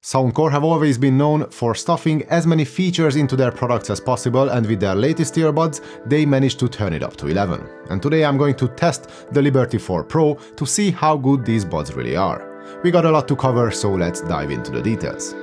Soundcore have always been known for stuffing as many features into their products as possible, and with their latest earbuds, they managed to turn it up to 11. And today I'm going to test the Liberty 4 Pro to see how good these buds really are. We got a lot to cover, so let's dive into the details.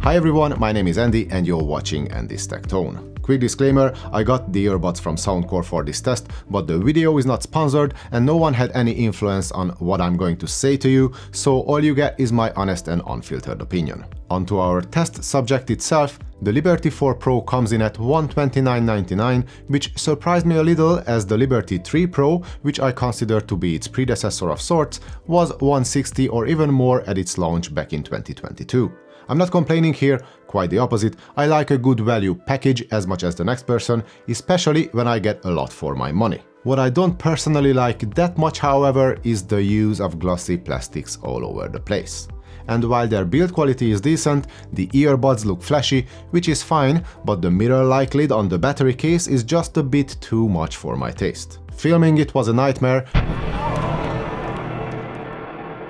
Hi everyone, my name is Andy and you're watching Andy's Tech Tone. Quick disclaimer, I got the earbuds from Soundcore for this test, but the video is not sponsored and no one had any influence on what I'm going to say to you, so all you get is my honest and unfiltered opinion. Onto our test subject itself, the Liberty 4 Pro comes in at $129.99, which surprised me a little as the Liberty 3 Pro, which I consider to be its predecessor of sorts, was $160 or even more at its launch back in 2022. I'm not complaining here, quite the opposite. I like a good value package as much as the next person, especially when I get a lot for my money. What I don't personally like that much, however, is the use of glossy plastics all over the place. And while their build quality is decent, the earbuds look flashy, which is fine, but the mirror-like lid on the battery case is just a bit too much for my taste. Filming it was a nightmare,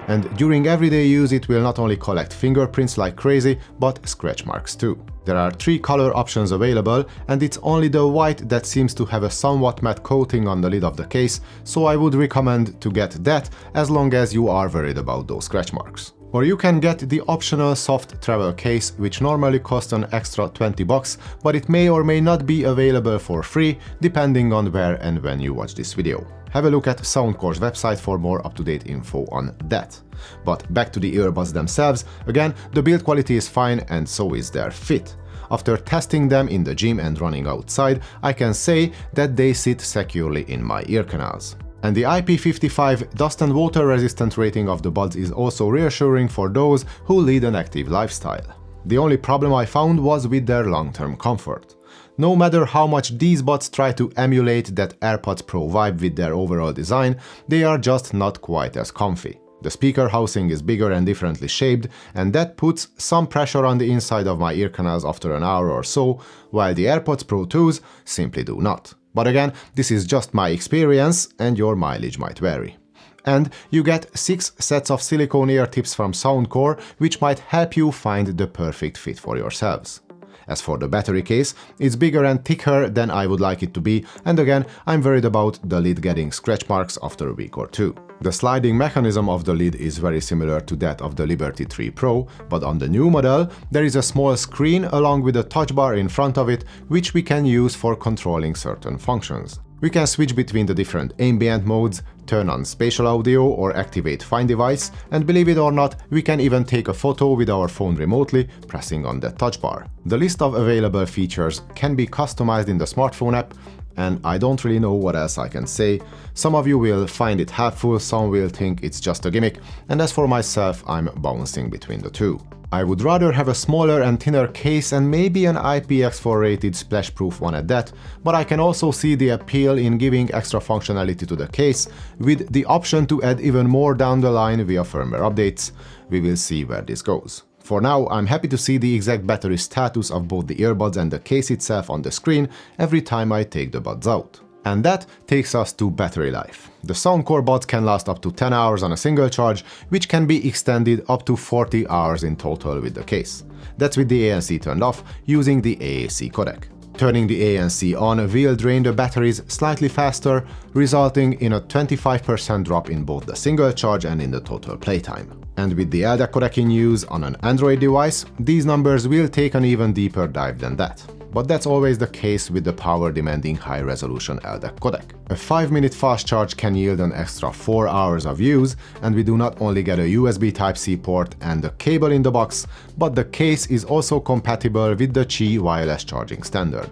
and during everyday use it will not only collect fingerprints like crazy, but scratch marks too. There are 3 color options available, and it's only the white that seems to have a somewhat matte coating on the lid of the case, so I would recommend to get that as long as you are worried about those scratch marks. Or you can get the optional soft travel case, which normally costs an extra $20, but it may or may not be available for free, depending on where and when you watch this video. Have a look at Soundcore's website for more up-to-date info on that. But back to the earbuds themselves, again, the build quality is fine and so is their fit. After testing them in the gym and running outside, I can say that they sit securely in my ear canals. And the IP55 dust and water resistant rating of the buds is also reassuring for those who lead an active lifestyle. The only problem I found was with their long-term comfort. No matter how much these buds try to emulate that AirPods Pro vibe with their overall design, they are just not quite as comfy. The speaker housing is bigger and differently shaped, and that puts some pressure on the inside of my ear canals after an hour or so, while the AirPods Pro 2s simply do not. But again, this is just my experience and your mileage might vary. And you get 6 sets of silicone ear tips from Soundcore, which might help you find the perfect fit for yourselves. As for the battery case, it's bigger and thicker than I would like it to be, and again, I'm worried about the lid getting scratch marks after a week or two. The sliding mechanism of the lid is very similar to that of the Liberty 3 Pro, but on the new model, there is a small screen along with a touch bar in front of it, which we can use for controlling certain functions. We can switch between the different ambient modes, turn on spatial audio or activate Find Device, and believe it or not, we can even take a photo with our phone remotely, pressing on that touch bar. The list of available features can be customized in the smartphone app, and I don't really know what else I can say. Some of you will find it helpful, some will think it's just a gimmick, and as for myself, I'm bouncing between the two. I would rather have a smaller and thinner case and maybe an IPX4 rated splash-proof one at that, but I can also see the appeal in giving extra functionality to the case, with the option to add even more down the line via firmware updates. We will see where this goes. For now, I'm happy to see the exact battery status of both the earbuds and the case itself on the screen every time I take the buds out. And that takes us to battery life. The Soundcore buds can last up to 10 hours on a single charge, which can be extended up to 40 hours in total with the case. That's with the ANC turned off, using the AAC codec. Turning the ANC on will drain the batteries slightly faster, resulting in a 25% drop in both the single charge and in the total playtime. And with the LDAC codec in use on an Android device, these numbers will take an even deeper dive than that. But that's always the case with the power-demanding high-resolution LDAC codec. A 5-minute fast charge can yield an extra 4 hours of use, and we do not only get a USB Type-C port and a cable in the box, but the case is also compatible with the Qi wireless charging standard.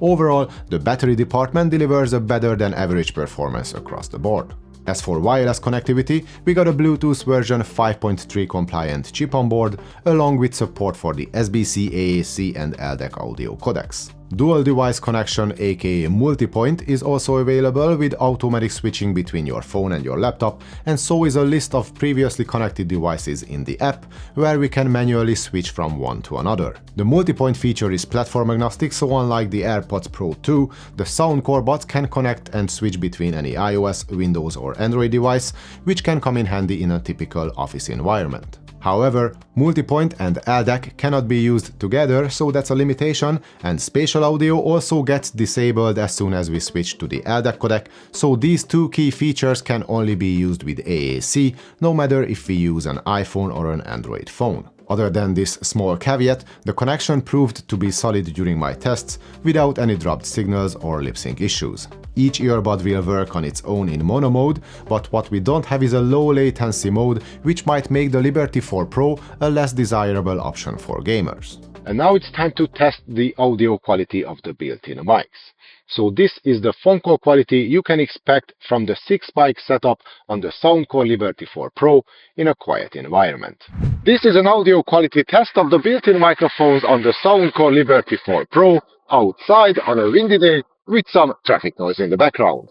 Overall, the battery department delivers a better than average performance across the board. As for wireless connectivity, we got a Bluetooth version 5.3 compliant chip on board, along with support for the SBC, AAC and LDAC audio codecs. Dual device connection, aka multi-point, is also available with automatic switching between your phone and your laptop, and so is a list of previously connected devices in the app, where we can manually switch from one to another. The multi-point feature is platform agnostic, so unlike the AirPods Pro 2, the Soundcore buds can connect and switch between any iOS, Windows or Android device, which can come in handy in a typical office environment. However, multi-point and LDAC cannot be used together, so that's a limitation, and spatial audio also gets disabled as soon as we switch to the LDAC codec, so these two key features can only be used with AAC, no matter if we use an iPhone or an Android phone. Other than this small caveat, the connection proved to be solid during my tests, without any dropped signals or lip-sync issues. Each earbud will work on its own in mono mode, but what we don't have is a low latency mode, which might make the Liberty 4 Pro a less desirable option for gamers. And now it's time to test the audio quality of the built-in mics. So this is the phone call quality you can expect from the 6-mic setup on the Soundcore Liberty 4 Pro in a quiet environment. This is an audio quality test of the built-in microphones on the Soundcore Liberty 4 Pro outside on a windy day with some traffic noise in the background.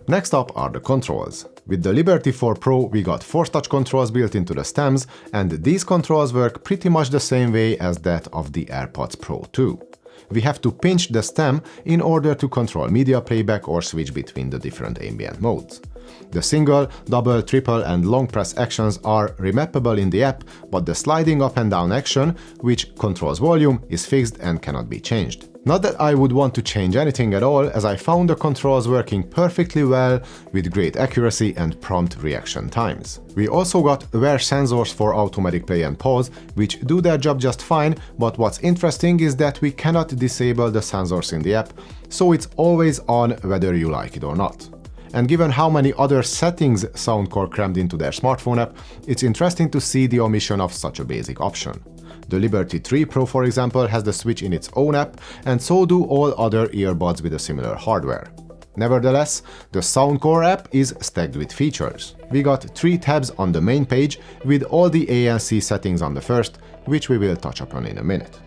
Next up are the controls. With the Liberty 4 Pro, we got Force Touch controls built into the stems, and these controls work pretty much the same way as that of the AirPods Pro 2. We have to pinch the stem in order to control media playback or switch between the different ambient modes. The single, double, triple and long press actions are remappable in the app, but the sliding up and down action, which controls volume, is fixed and cannot be changed. Not that I would want to change anything at all, as I found the controls working perfectly well with great accuracy and prompt reaction times. We also got wear sensors for automatic play and pause, which do their job just fine, but what's interesting is that we cannot disable the sensors in the app, so it's always on whether you like it or not. And given how many other settings Soundcore crammed into their smartphone app, it's interesting to see the omission of such a basic option. The Liberty 3 Pro, for example, has the switch in its own app, and so do all other earbuds with a similar hardware. Nevertheless, the Soundcore app is stacked with features. We got 3 tabs on the main page, with all the ANC settings on the first, which we will touch upon in a minute.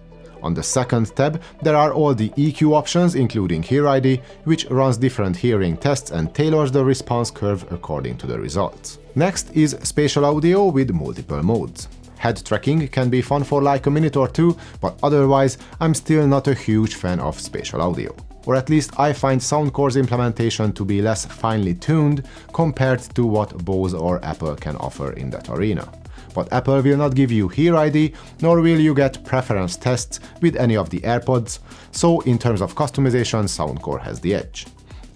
On the second tab, there are all the EQ options, including Hear ID, which runs different hearing tests and tailors the response curve according to the results. Next is spatial audio with multiple modes. Head tracking can be fun for like a minute or two, but otherwise I'm still not a huge fan of spatial audio. Or at least I find Soundcore's implementation to be less finely tuned compared to what Bose or Apple can offer in that arena. But Apple will not give you Hear ID, nor will you get preference tests with any of the AirPods, so in terms of customization, Soundcore has the edge.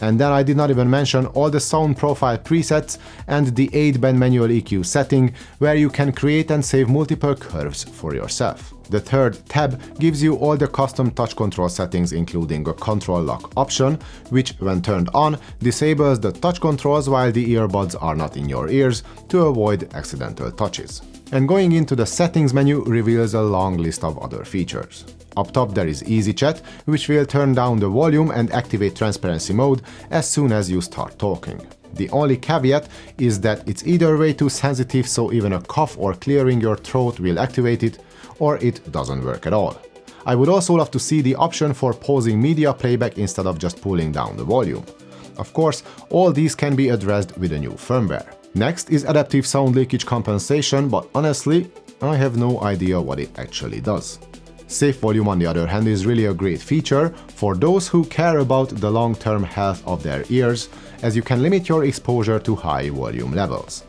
And then I did not even mention all the sound profile presets and the 8-band manual EQ setting, where you can create and save multiple curves for yourself. The third tab gives you all the custom touch control settings, including a control lock option, which when turned on, disables the touch controls while the earbuds are not in your ears to avoid accidental touches. And going into the settings menu reveals a long list of other features. Up top there is Easy Chat, which will turn down the volume and activate transparency mode as soon as you start talking. The only caveat is that it's either way too sensitive, so even a cough or clearing your throat will activate it, or it doesn't work at all. I would also love to see the option for pausing media playback instead of just pulling down the volume. Of course, all these can be addressed with a new firmware. Next is adaptive sound leakage compensation, but honestly, I have no idea what it actually does. Safe volume, on the other hand, is really a great feature for those who care about the long-term health of their ears, as you can limit your exposure to high volume levels.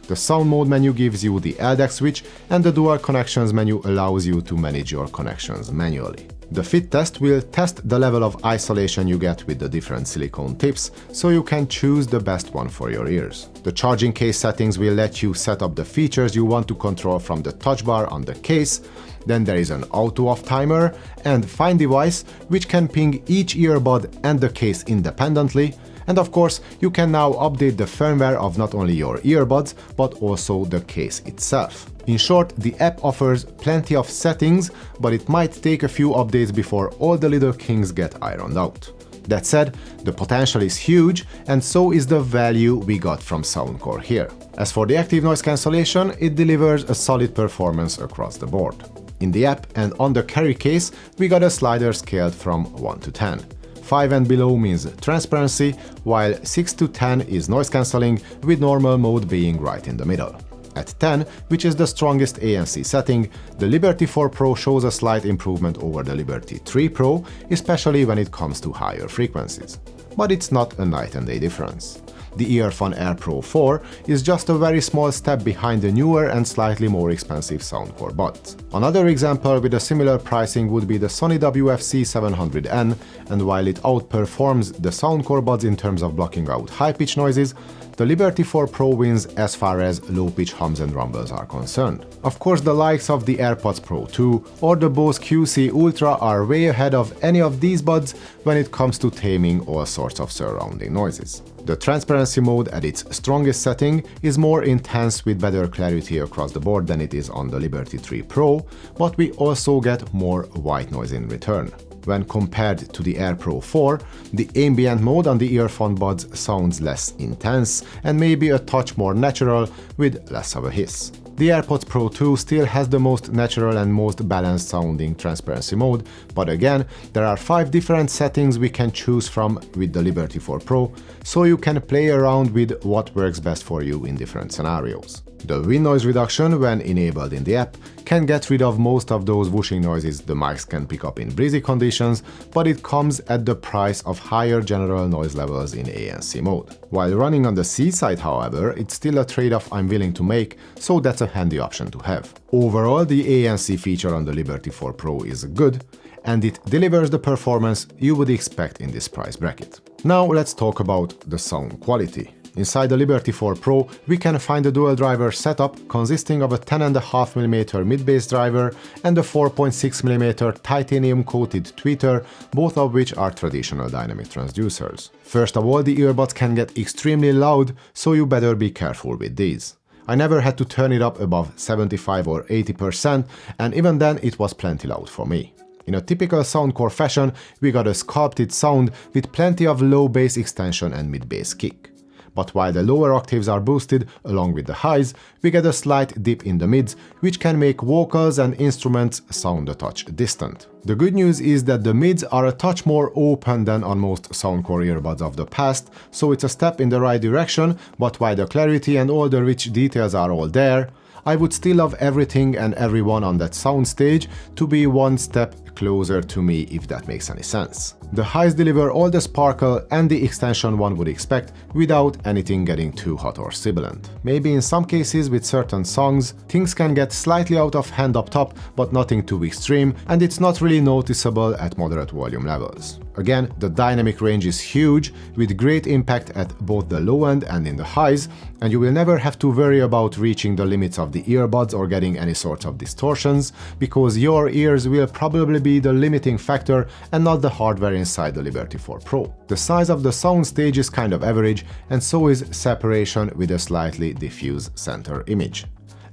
The sound mode menu gives you the LDAC switch, and the dual connections menu allows you to manage your connections manually. The fit test will test the level of isolation you get with the different silicone tips, so you can choose the best one for your ears. The charging case settings will let you set up the features you want to control from the touch bar on the case. Then there is an auto-off timer and Find Device, which can ping each earbud and the case independently. And of course, you can now update the firmware of not only your earbuds, but also the case itself. In short, the app offers plenty of settings, but it might take a few updates before all the little kinks get ironed out. That said, the potential is huge, and so is the value we got from Soundcore here. As for the active noise cancellation, it delivers a solid performance across the board. In the app and on the carry case, we got a slider scaled from 1 to 10. 5 and below means transparency, while 6 to 10 is noise cancelling, with normal mode being right in the middle. At 10, which is the strongest ANC setting, the Liberty 4 Pro shows a slight improvement over the Liberty 3 Pro, especially when it comes to higher frequencies. But it's not a night and day difference. The Earphone Air Pro 4 is just a very small step behind the newer and slightly more expensive Soundcore buds. Another example with a similar pricing would be the Sony WF-C700N, and while it outperforms the Soundcore buds in terms of blocking out high-pitch noises, the Liberty 4 Pro wins as far as low-pitch hums and rumbles are concerned. Of course, the likes of the AirPods Pro 2 or the Bose QC Ultra are way ahead of any of these buds when it comes to taming all sorts of surrounding noises. The transparency mode at its strongest setting is more intense with better clarity across the board than it is on the Liberty 3 Pro, but we also get more white noise in return. When compared to the Air Pro 4, the ambient mode on the earphone buds sounds less intense and maybe a touch more natural with less of a hiss. The AirPods Pro 2 still has the most natural and most balanced sounding transparency mode, but again, there are 5 different settings we can choose from with the Liberty 4 Pro, so you can play around with what works best for you in different scenarios. The wind noise reduction, when enabled in the app, can get rid of most of those whooshing noises the mics can pick up in breezy conditions, but it comes at the price of higher general noise levels in ANC mode. While running on the C side, however, it's still a trade-off I'm willing to make, so that's a handy option to have. Overall, the ANC feature on the Liberty 4 Pro is good, and it delivers the performance you would expect in this price bracket. Now let's talk about the sound quality. Inside the Liberty 4 Pro, we can find a dual driver setup consisting of a 10.5mm mid-bass driver and a 4.6mm titanium-coated tweeter, both of which are traditional dynamic transducers. First of all, the earbuds can get extremely loud, so you better be careful with these. I never had to turn it up above 75 or 80%, and even then it was plenty loud for me. In a typical Soundcore fashion, we got a sculpted sound with plenty of low bass extension and mid-bass kick. But while the lower octaves are boosted along with the highs, we get a slight dip in the mids, which can make vocals and instruments sound a touch distant. The good news is that the mids are a touch more open than on most Soundcore earbuds of the past, so it's a step in the right direction, but while the clarity and all the rich details are all there, I would still love everything and everyone on that soundstage to be one step closer to me, if that makes any sense. The highs deliver all the sparkle and the extension one would expect without anything getting too hot or sibilant. Maybe in some cases with certain songs, things can get slightly out of hand up top, but nothing too extreme, and it's not really noticeable at moderate volume levels. Again, the dynamic range is huge, with great impact at both the low end and in the highs, and you will never have to worry about reaching the limits of the earbuds or getting any sorts of distortions, because your ears will probably be the limiting factor and not the hardware inside the Liberty 4 Pro. The size of the soundstage is kind of average, and so is separation with a slightly diffuse center image.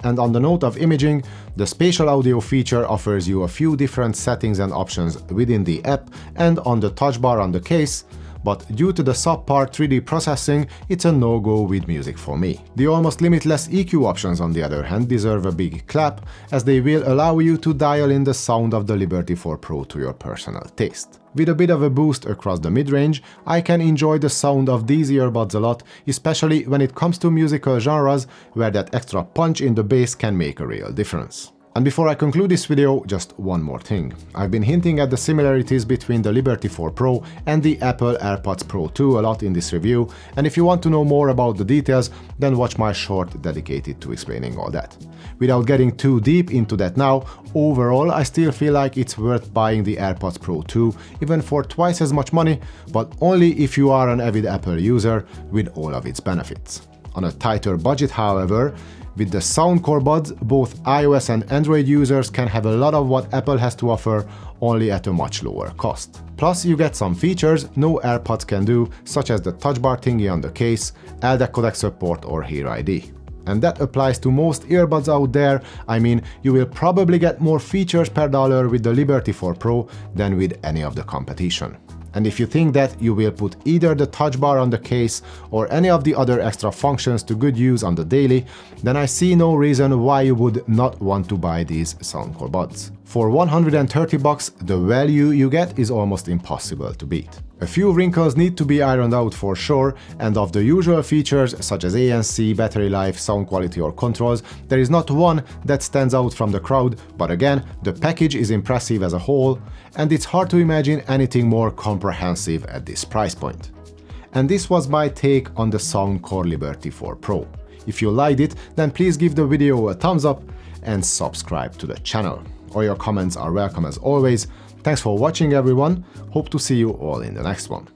And on the note of imaging, the spatial audio feature offers you a few different settings and options within the app and on the touch bar on the case, but due to the subpar 3D processing, it's a no-go with music for me. The almost limitless EQ options, on the other hand, deserve a big clap, as they will allow you to dial in the sound of the Liberty 4 Pro to your personal taste. With a bit of a boost across the mid-range, I can enjoy the sound of these earbuds a lot, especially when it comes to musical genres where that extra punch in the bass can make a real difference. And before I conclude this video, just one more thing. I've been hinting at the similarities between the Liberty 4 Pro and the Apple AirPods Pro 2 a lot in this review, and if you want to know more about the details, then watch my short dedicated to explaining all that. Without getting too deep into that now, overall I still feel like it's worth buying the AirPods Pro 2 even for twice as much money, but only if you are an avid Apple user with all of its benefits. On a tighter budget, however, with the Soundcore buds, both iOS and Android users can have a lot of what Apple has to offer, only at a much lower cost. Plus, you get some features no AirPods can do, such as the touch bar thingy on the case, LDAC codec support or Hear ID. And that applies to most earbuds out there. I mean, you will probably get more features per dollar with the Liberty 4 Pro than with any of the competition. And if you think that you will put either the touch bar on the case or any of the other extra functions to good use on the daily, then I see no reason why you would not want to buy these Soundcore buds. For $130, the value you get is almost impossible to beat. A few wrinkles need to be ironed out for sure, and of the usual features such as ANC, battery life, sound quality or controls, there is not one that stands out from the crowd, but again, the package is impressive as a whole, and it's hard to imagine anything more comprehensive at this price point. And this was my take on the Soundcore Liberty 4 Pro. If you liked it, then please give the video a thumbs up and subscribe to the channel. All your comments are welcome as always. Thanks for watching everyone, hope to see you all in the next one.